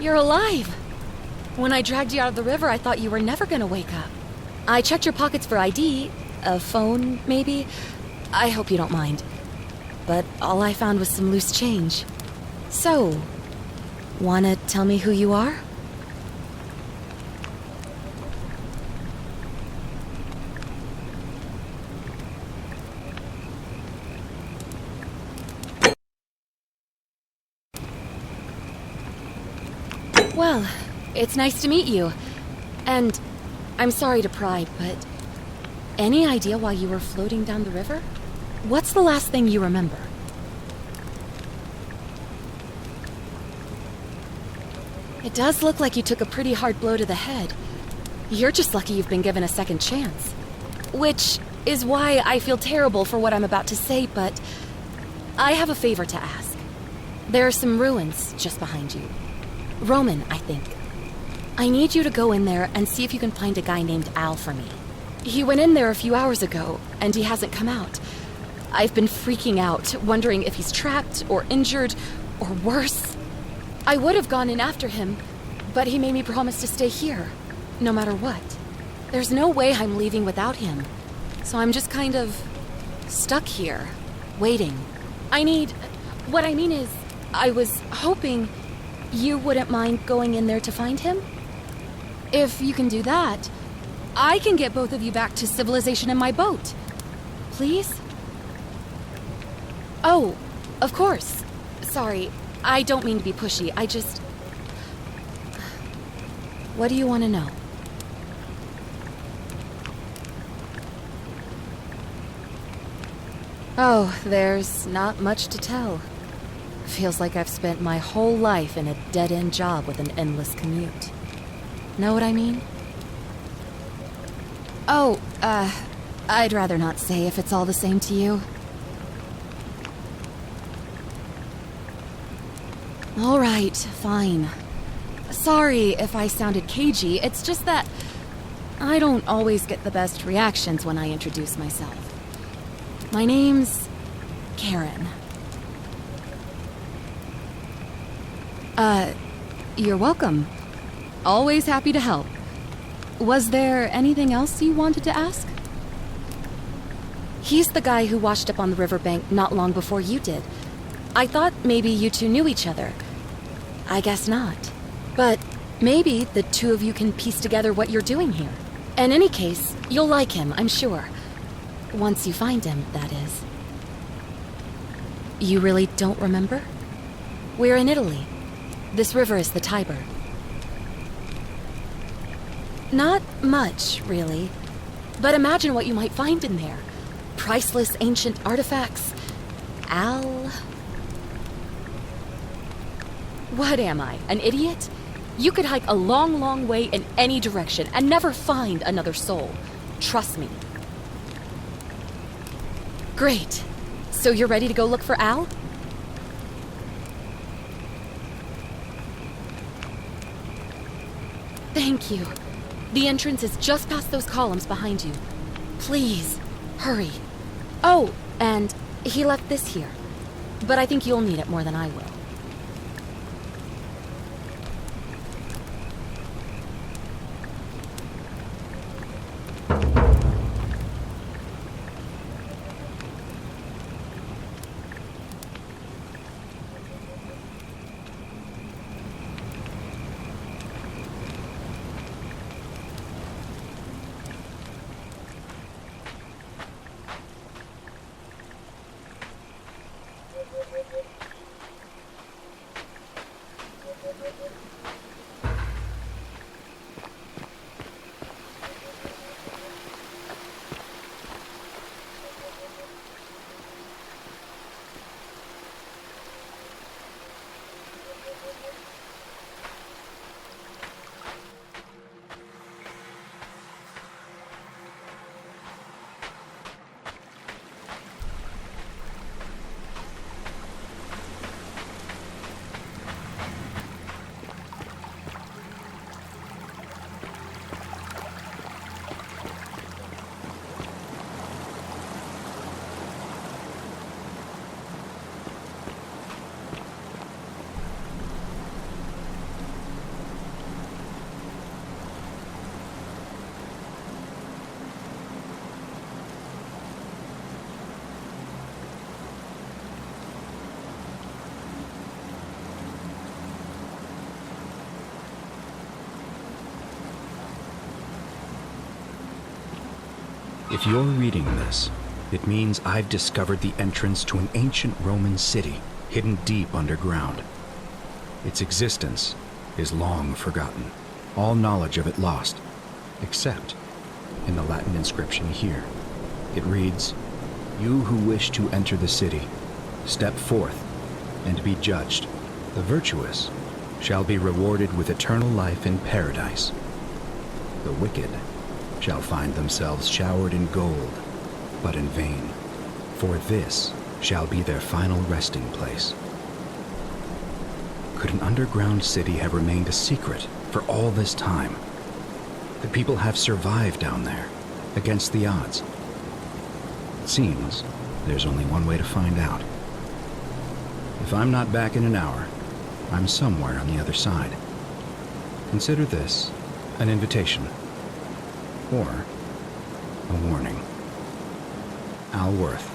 You're alive! When I dragged you out of the river, I thought you were never gonna wake up. I checked your pockets for ID, a phone, maybe. I hope you don't mind. But all I found was some loose change. So, wanna tell me who you are? Well, it's nice to meet you. And I'm sorry to pry, but any idea why you were floating down the river? What's the last thing you remember? It does look like you took a pretty hard blow to the head. You're just lucky you've been given a second chance. Which is why I feel terrible for what I'm about to say, but I have a favor to ask. There are some ruins just behind you. Roman, I think. I need you to go in there and see if you can find a guy named Al for me. He went in there a few hours ago, and he hasn't come out. I've been freaking out, wondering if he's trapped or injured or worse. I would have gone in after him, but he made me promise to stay here, no matter what. There's no way I'm leaving without him, so I'm just kind of stuck here, waiting. What I mean is, I was hoping you wouldn't mind going in there to find him? If you can do that, I can get both of you back to civilization in my boat. Please? Oh, of course. Sorry, I don't mean to be pushy. What do you want to know? Oh, there's not much to tell. Feels like I've spent my whole life in a dead-end job with an endless commute. Know what I mean? Oh, I'd rather not say if it's all the same to you. All right, fine. Sorry if I sounded cagey, it's just that I don't always get the best reactions when I introduce myself. My name's Karen. You're welcome. Always happy to help. Was there anything else you wanted to ask? He's the guy who washed up on the riverbank not long before you did. I thought maybe you two knew each other. I guess not. But maybe the two of you can piece together what you're doing here. In any case, you'll like him, I'm sure. Once you find him, that is. You really don't remember? We're in Italy. This river is the Tiber. Not much, really. But imagine what you might find in there. Priceless ancient artifacts. Al... What am I, an idiot? You could hike a long, long way in any direction and never find another soul. Trust me. Great. So you're ready to go look for Al? Thank you. The entrance is just past those columns behind you. Please, hurry. Oh, and he left this here. But I think you'll need it more than I will. If you're reading this, it means I've discovered the entrance to an ancient Roman city hidden deep underground. Its existence is long forgotten, all knowledge of it lost, except in the Latin inscription here. It reads, "You who wish to enter the city, step forth and be judged. The virtuous shall be rewarded with eternal life in paradise. The wicked shall find themselves showered in gold, but in vain, for this shall be their final resting place." Could an underground city have remained a secret for all this time? Could people have survived down there, against the odds? It seems there's only one way to find out. If I'm not back in an hour, I'm somewhere on the other side. Consider this an invitation, or a warning. Al Worth.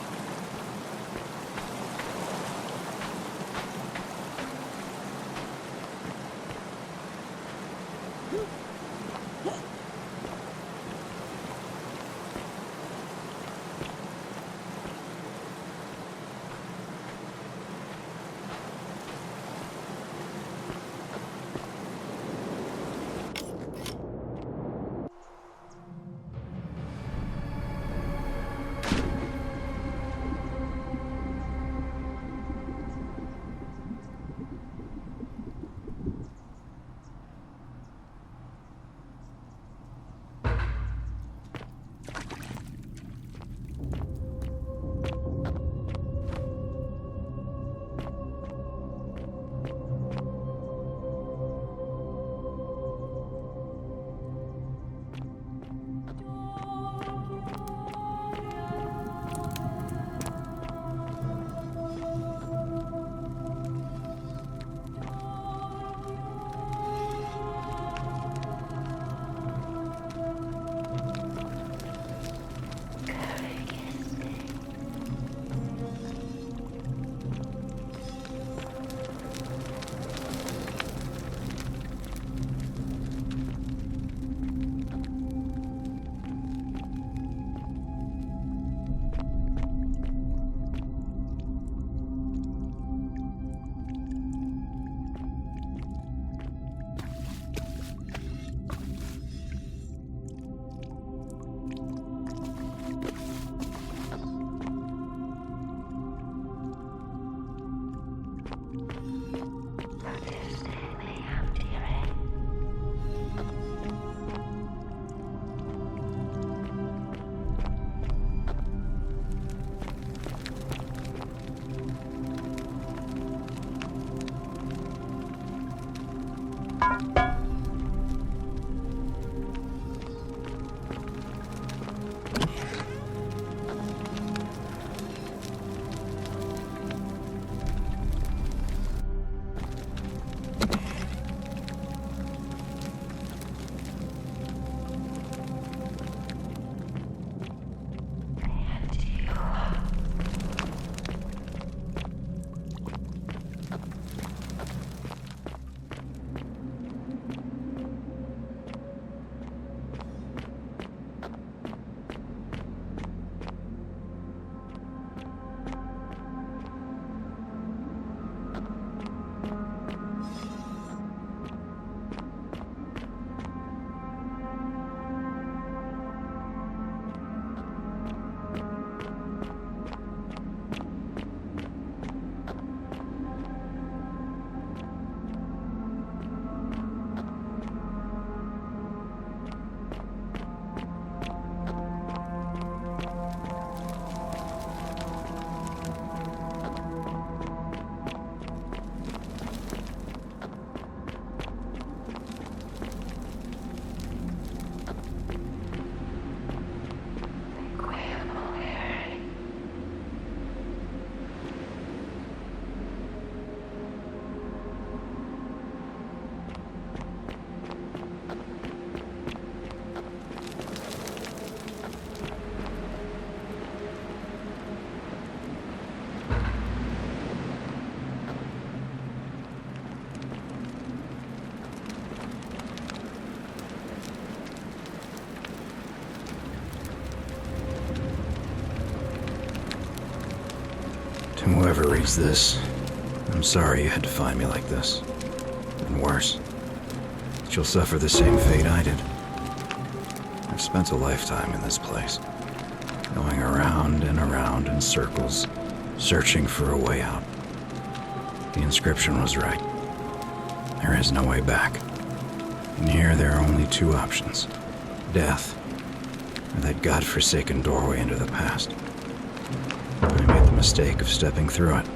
Whoever reads this, I'm sorry you had to find me like this. And worse, she'll suffer the same fate I did. I've spent a lifetime in this place, going around and around in circles, searching for a way out. The inscription was right. There is no way back. And here there are only two options: death, or that godforsaken doorway into the past. I made the mistake of stepping through it.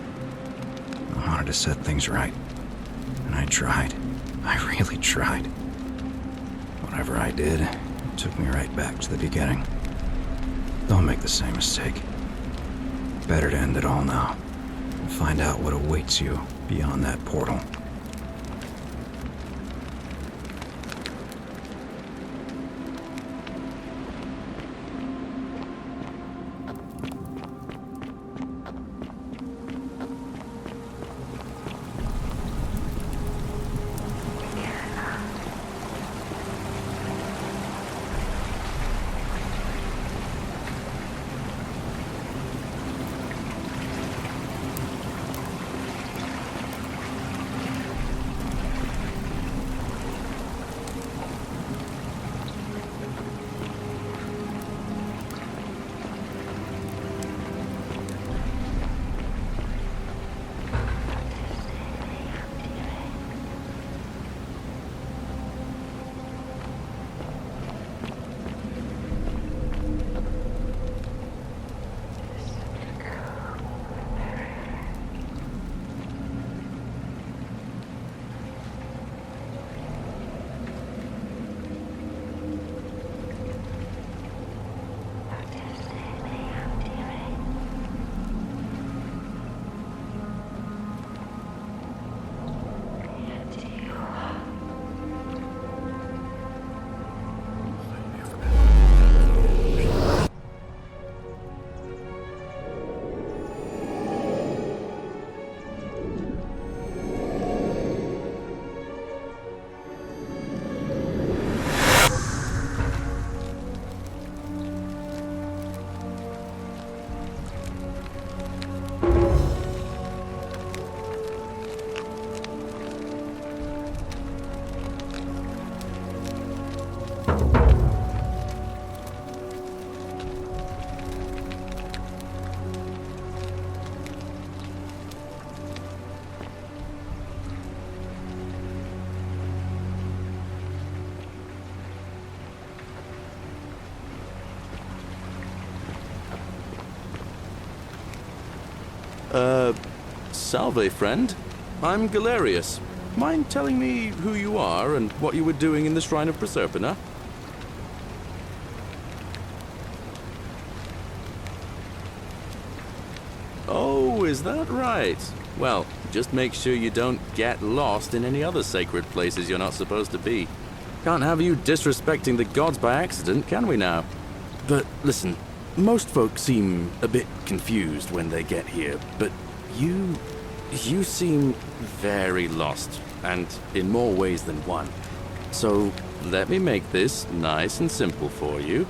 I wanted to set things right. And I tried. I really tried. Whatever I did, it took me right back to the beginning. Don't make the same mistake. Better to end it all now and find out what awaits you beyond that portal. Salve, friend. I'm Galerius. Mind telling me who you are and what you were doing in the Shrine of Proserpina? Oh, is that right? Well, just make sure you don't get lost in any other sacred places you're not supposed to be. Can't have you disrespecting the gods by accident, can we now? But listen, most folks seem a bit confused when they get here, but you seem very lost, and in more ways than one. So let me make this nice and simple for you.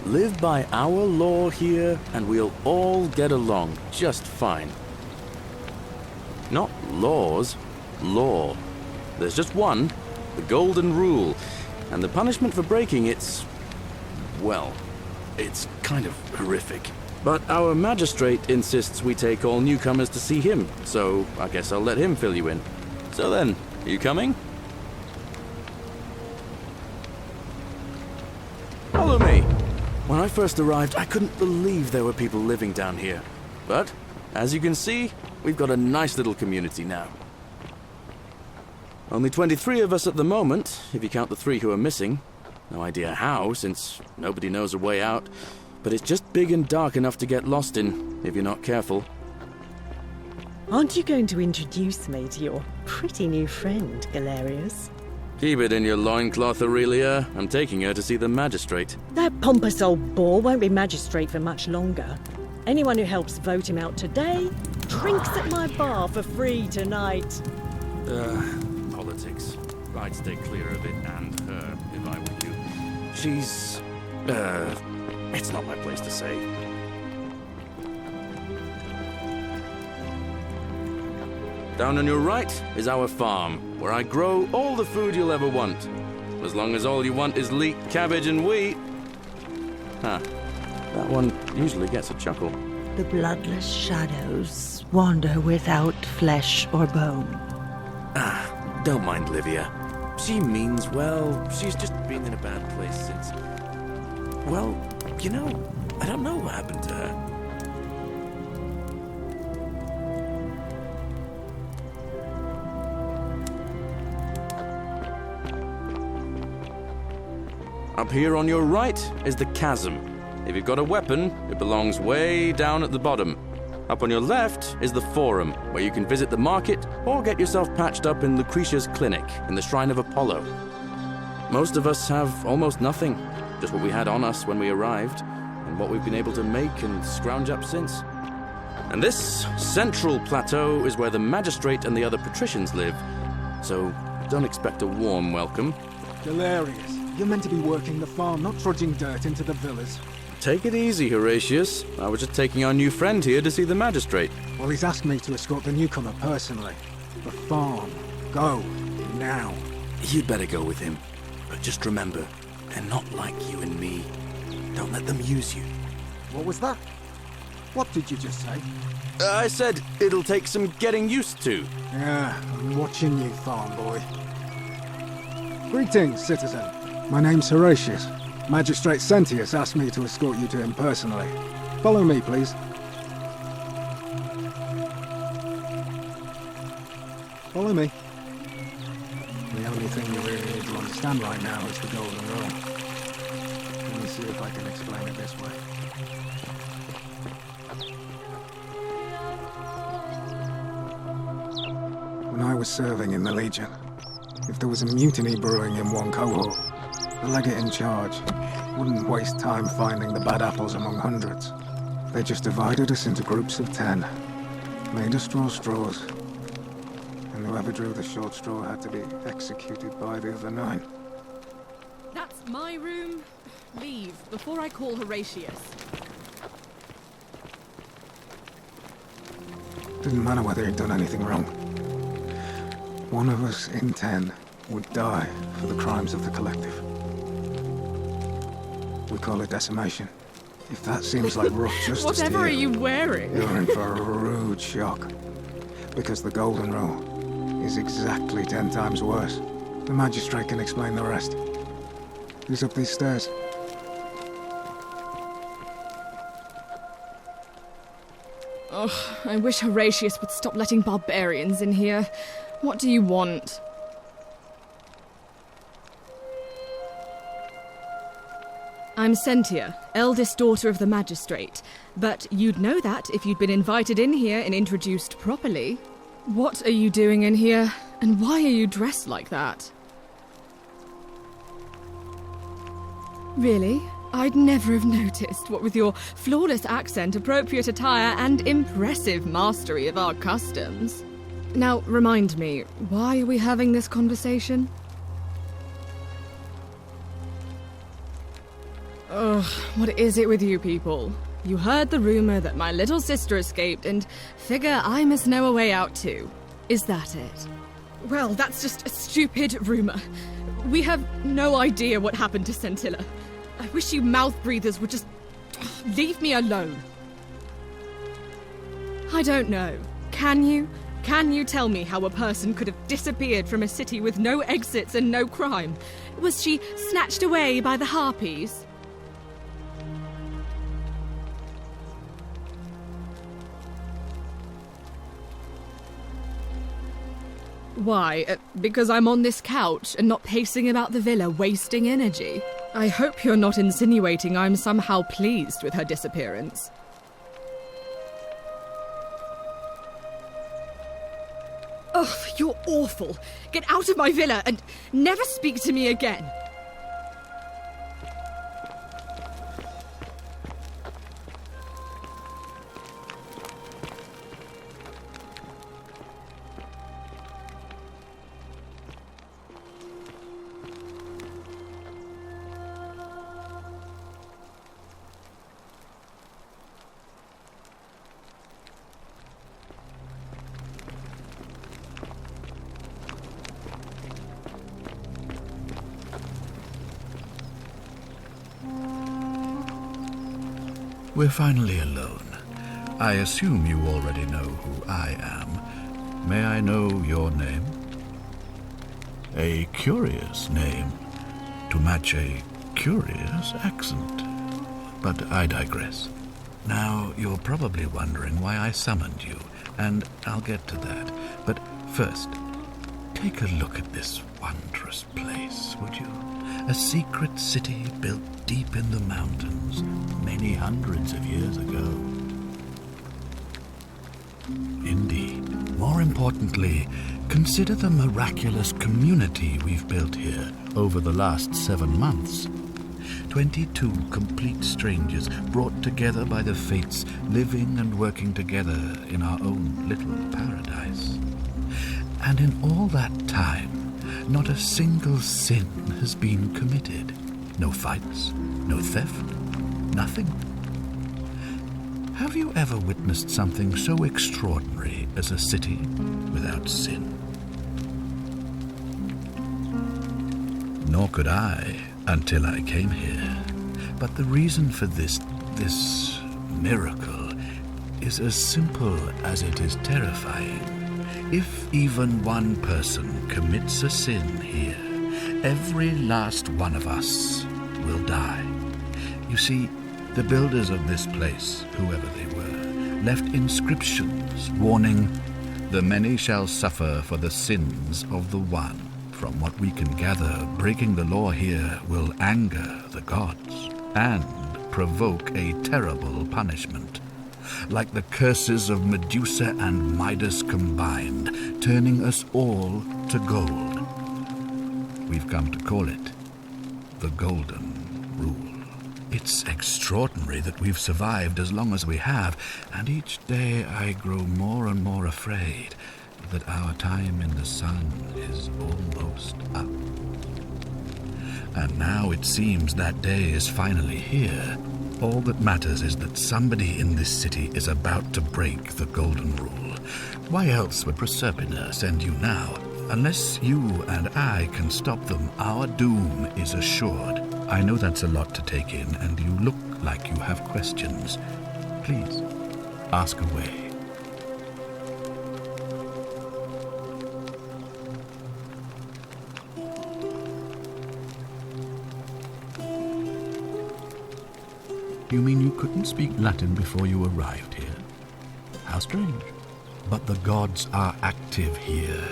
Live by our law here, and we'll all get along just fine. Not laws, law. There's just one, the golden rule, and the punishment for breaking it's, well, it's kind of horrific. But our magistrate insists we take all newcomers to see him, so I guess I'll let him fill you in. So then, are you coming? Follow me! When I first arrived, I couldn't believe there were people living down here. But, as you can see, we've got a nice little community now. Only 23 of us at the moment, if you count the 3 who are missing. No idea how, since nobody knows a way out. But it's just big and dark enough to get lost in, if you're not careful. Aren't you going to introduce me to your pretty new friend, Galerius? Keep it in your loincloth, Aurelia. I'm taking her to see the magistrate. That pompous old bore won't be magistrate for much longer. Anyone who helps vote him out today drinks at my bar for free tonight. Politics. I'd stay clear of it and her, if I were you. She's... it's not my place to say. Down on your right is our farm, where I grow all the food you'll ever want. As long as all you want is leek, cabbage, and wheat. Huh. That one usually gets a chuckle. The bloodless shadows wander without flesh or bone. Don't mind Livia. She means well. She's just been in a bad place since... Well, you know, I don't know what happened to her. Up here on your right is the chasm. If you've got a weapon, it belongs way down at the bottom. Up on your left is the forum, where you can visit the market or get yourself patched up in Lucretia's clinic in the Shrine of Apollo. Most of us have almost nothing, just what we had on us when we arrived, and what we've been able to make and scrounge up since. And this central plateau is where the magistrate and the other patricians live, so don't expect a warm welcome. Hilarious. You're meant to be working the farm, not trudging dirt into the villas. Take it easy, Horatius. I was just taking our new friend here to see the magistrate. Well, he's asked me to escort the newcomer personally. The farm. Go. Now. You'd better go with him. But just remember, they're not like you and me. Don't let them use you. What was that? What did you just say? I said it'll take some getting used to. Yeah, I'm watching you, farm boy. Greetings, citizen. My name's Horatius. Magistrate Sentius asked me to escort you to him personally. Follow me, please. Follow me. The only thing you really need to understand right now is the golden rule. Let me see if I can explain it this way. When I was serving in the Legion, if there was a mutiny brewing in one cohort, the legate in charge wouldn't waste time finding the bad apples among hundreds. They just divided us into groups of 10, made us draw straws, and whoever drew the short straw had to be executed by the other 9. That's my room. Leave before I call Horatius. Didn't matter whether he'd done anything wrong. One of us in 10 would die for the crimes of the collective. We call it decimation. If that seems like rough justice Whatever to are you wearing? You're in for a rude shock. Because the golden rule is exactly 10 times worse. The magistrate can explain the rest. He's up these stairs. Oh, I wish Horatius would stop letting barbarians in here. What do you want? I'm Sentia, eldest daughter of the magistrate. But you'd know that if you'd been invited in here and introduced properly. What are you doing in here? And why are you dressed like that? Really? I'd never have noticed, what with your flawless accent, appropriate attire, and impressive mastery of our customs. Now, remind me, why are we having this conversation? Ugh, what is it with you people? You heard the rumor that my little sister escaped and figure I must know a way out too. Is that it? Well, that's just a stupid rumor. We have no idea what happened to Scintilla. I wish you mouth breathers would just leave me alone. I don't know. Can you? Can you tell me how a person could have disappeared from a city with no exits and no crime? Was she snatched away by the harpies? Why? Because I'm on this couch and not pacing about the villa, wasting energy? I hope you're not insinuating I'm somehow pleased with her disappearance. Ugh, you're awful. Get out of my villa and never speak to me again. We're finally alone. I assume you already know who I am. May I know your name? A curious name to match a curious accent. But I digress. Now, you're probably wondering why I summoned you, and I'll get to that. But first, take a look at this wondrous place, would you? A secret city built deep in the mountains, many hundreds of years ago. Indeed. More importantly, consider the miraculous community we've built here over the last 7 months. 22 complete strangers brought together by the fates, living and working together in our own little paradise. And in all that time, not a single sin has been committed. No fights, no theft, nothing. Have you ever witnessed something so extraordinary as a city without sin? Nor could I until I came here. But the reason for this miracle is as simple as it is terrifying. If even one person commits a sin here, every last one of us will die. You see, the builders of this place, whoever they were, left inscriptions warning, "The many shall suffer for the sins of the one." From what we can gather, breaking the law here will anger the gods and provoke a terrible punishment. Like the curses of Medusa and Midas combined, turning us all to gold. We've come to call it the Golden Rule. It's extraordinary that we've survived as long as we have, and each day I grow more and more afraid that our time in the sun is almost up. And now it seems that day is finally here. All that matters is that somebody in this city is about to break the Golden Rule. Why else would Proserpina send you now? Unless you and I can stop them, our doom is assured. I know that's a lot to take in, and you look like you have questions. Please, ask away. You mean you couldn't speak Latin before you arrived here? How strange. But the gods are active here,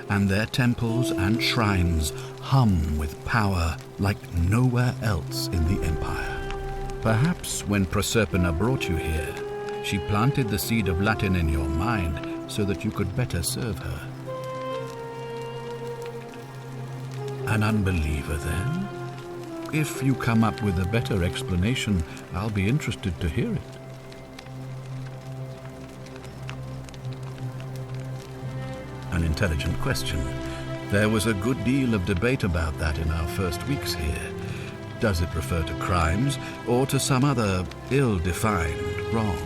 and their temples and shrines hum with power like nowhere else in the Empire. Perhaps when Proserpina brought you here, she planted the seed of Latin in your mind so that you could better serve her. An unbeliever, then? If you come up with a better explanation, I'll be interested to hear it. An intelligent question. There was a good deal of debate about that in our first weeks here. Does it refer to crimes or to some other ill-defined wrong?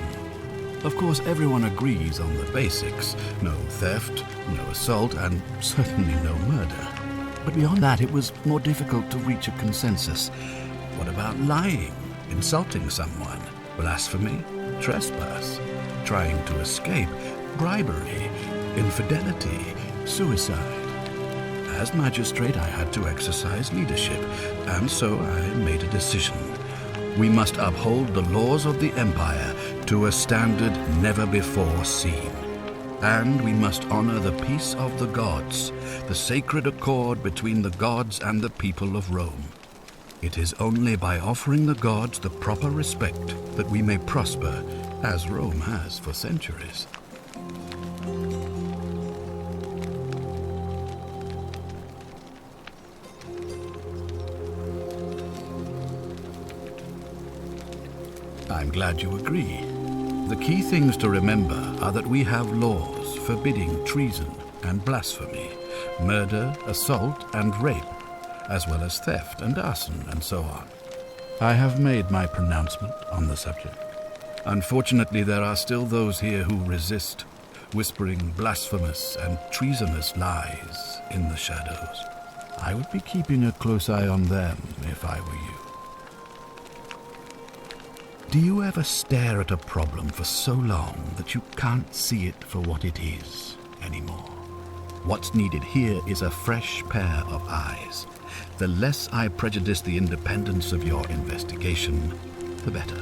Of course, everyone agrees on the basics. No theft, no assault, and certainly no murder. But beyond that, it was more difficult to reach a consensus. What about lying, insulting someone, blasphemy, trespass, trying to escape, bribery, infidelity, suicide? As magistrate, I had to exercise leadership, and so I made a decision. We must uphold the laws of the Empire to a standard never before seen. And we must honor the peace of the gods, the sacred accord between the gods and the people of Rome. It is only by offering the gods the proper respect that we may prosper, as Rome has for centuries. I'm glad you agree. The key things to remember are that we have laws forbidding treason and blasphemy, murder, assault, and rape, as well as theft and arson and so on. I have made my pronouncement on the subject. Unfortunately, there are still those here who resist, whispering blasphemous and treasonous lies in the shadows. I would be keeping a close eye on them if I were you. Do you ever stare at a problem for so long that you can't see it for what it is anymore? What's needed here is a fresh pair of eyes. The less I prejudice the independence of your investigation, the better.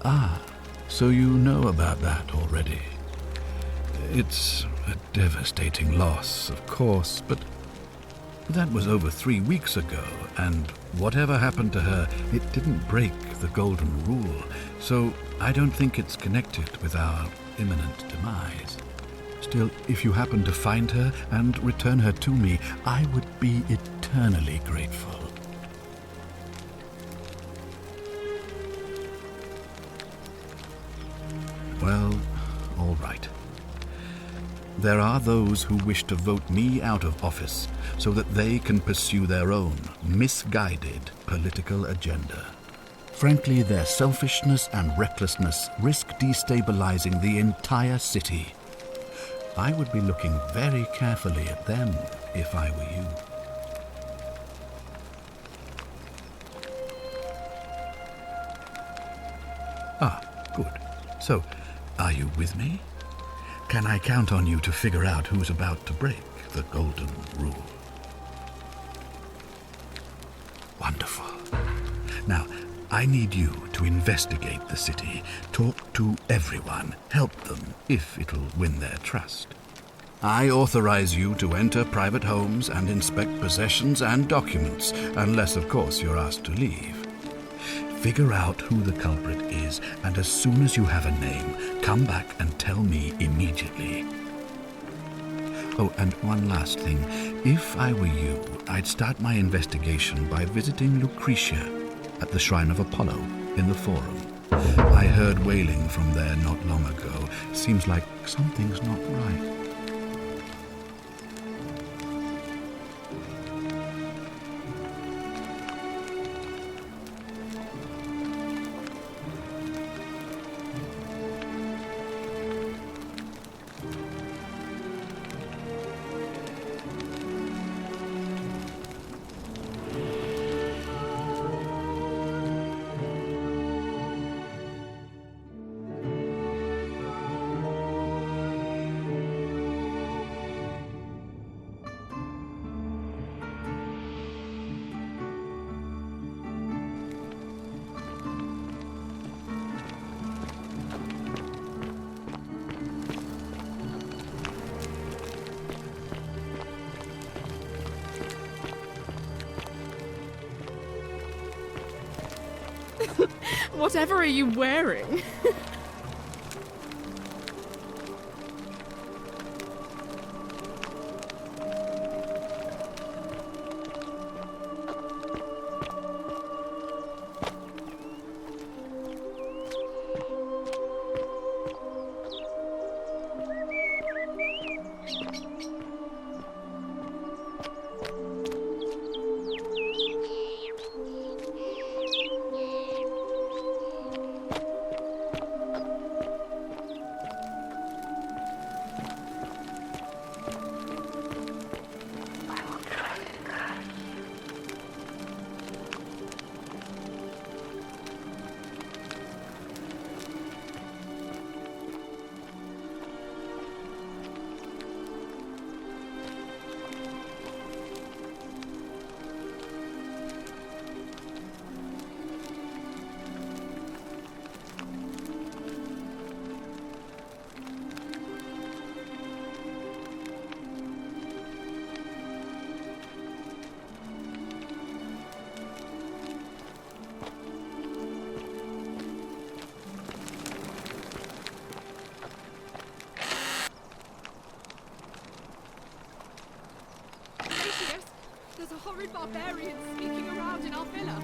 Ah, so you know about that already. It's a devastating loss, of course, but that was over 3 weeks ago, and whatever happened to her, it didn't break the golden rule, so I don't think it's connected with our imminent demise. Still, if you happen to find her and return her to me, I would be eternally grateful. Well, all right. There are those who wish to vote me out of office so that they can pursue their own misguided political agenda. Frankly, their selfishness and recklessness risk destabilizing the entire city. I would be looking very carefully at them if I were you. Ah, good. So, are you with me? Can I count on you to figure out who's about to break the golden rule? Wonderful. Now, I need you to investigate the city, talk to everyone, help them if it'll win their trust. I authorize you to enter private homes and inspect possessions and documents, unless, of course, you're asked to leave. Figure out who the culprit is, and as soon as you have a name, come back and tell me immediately. Oh, and one last thing. If I were you, I'd start my investigation by visiting Lucretia at the Shrine of Apollo in the Forum. I heard wailing from there not long ago. Seems like something's not right. Whatever are you wearing? There's a horrid barbarian sneaking around in our villa.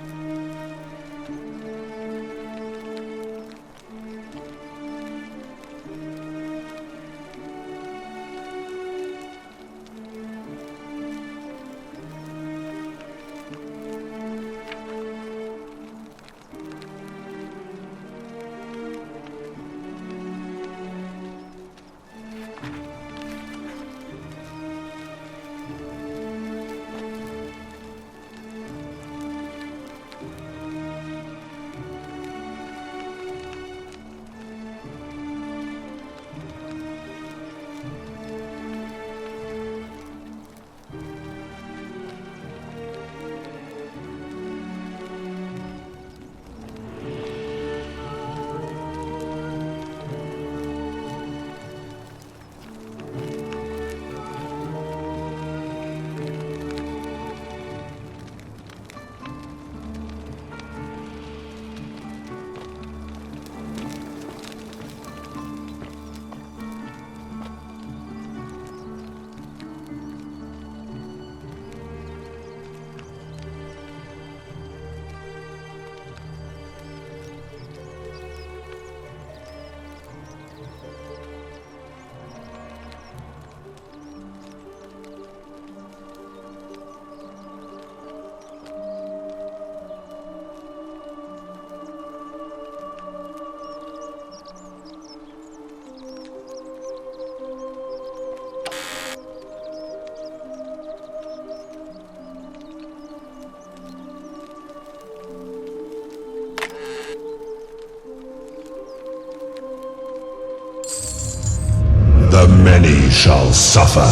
The many shall suffer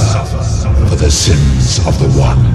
for the sins of the one.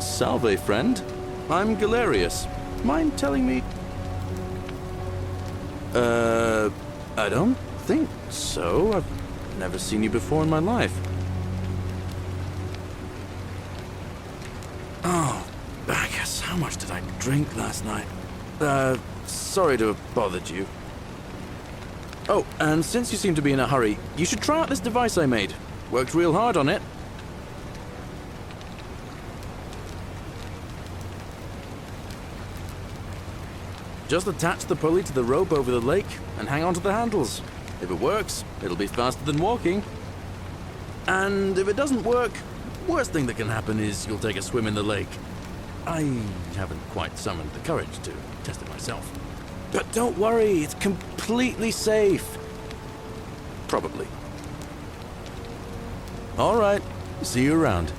Salve, friend. I'm Galerius. Mind telling me... I don't think so. I've never seen you before in my life. Oh, Bacchus, how much did I drink last night? Sorry to have bothered you. Oh, and since you seem to be in a hurry, you should try out this device I made. Worked real hard on it. Just attach the pulley to the rope over the lake and hang on to the handles. If it works, it'll be faster than walking. And if it doesn't work, worst thing that can happen is you'll take a swim in the lake. I haven't quite summoned the courage to test it myself. But don't worry, it's completely safe. Probably. All right, see you around.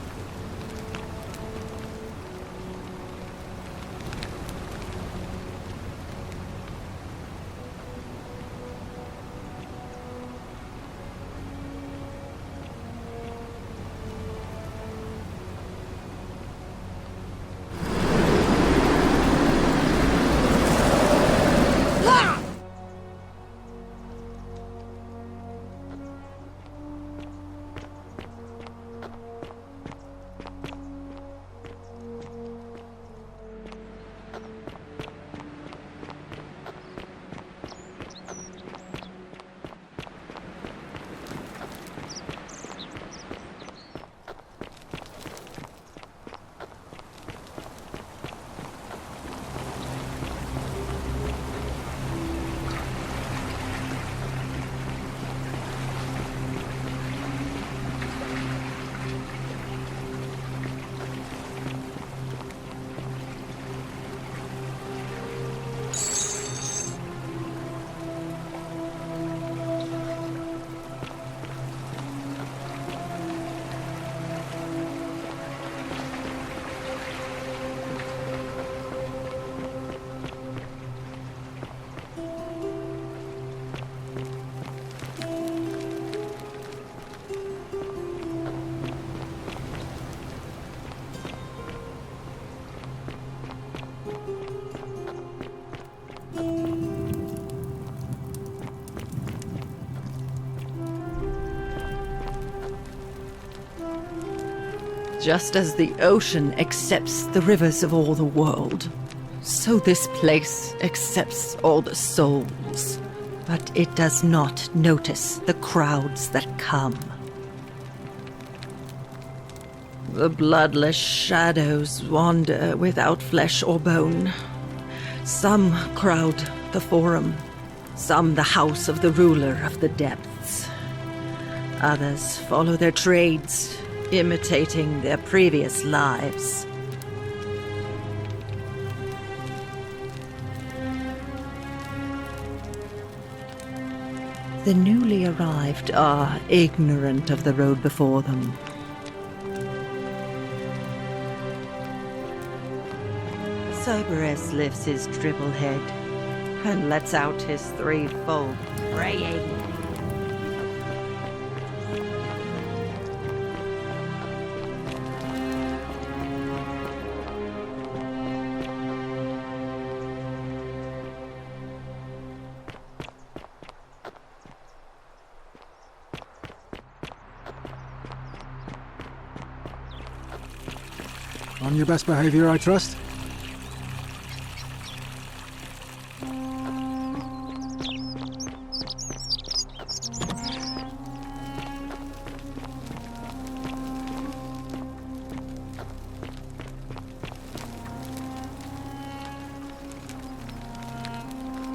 Just as the ocean accepts the rivers of all the world, so this place accepts all the souls. But it does not notice the crowds that come. The bloodless shadows wander without flesh or bone. Some crowd the forum, some the house of the ruler of the depths. Others follow their trades, imitating their previous lives. The newly arrived are ignorant of the road before them. Cerberus lifts his triple head and lets out his threefold braying. On your best behavior, I trust?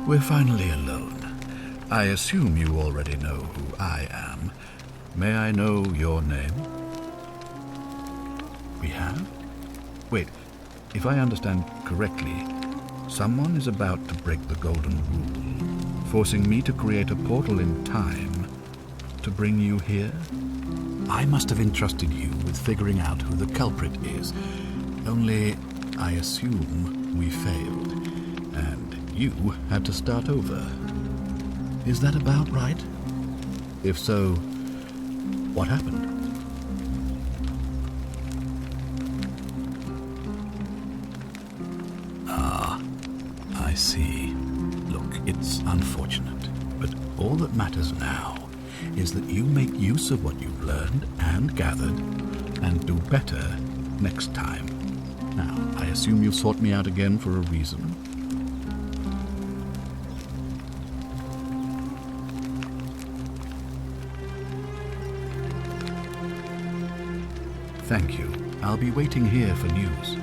We're finally alone. I assume you already know who I am. May I know your name? We have? Wait, if I understand correctly, someone is about to break the Golden Rule, forcing me to create a portal in time to bring you here? I must have entrusted you with figuring out who the culprit is. Only, I assume we failed, and you had to start over. Is that about right? If so, what happened? I see. Look, it's unfortunate, but all that matters now is that you make use of what you've learned and gathered and do better next time. Now, I assume you've sought me out again for a reason. Thank you. I'll be waiting here for news.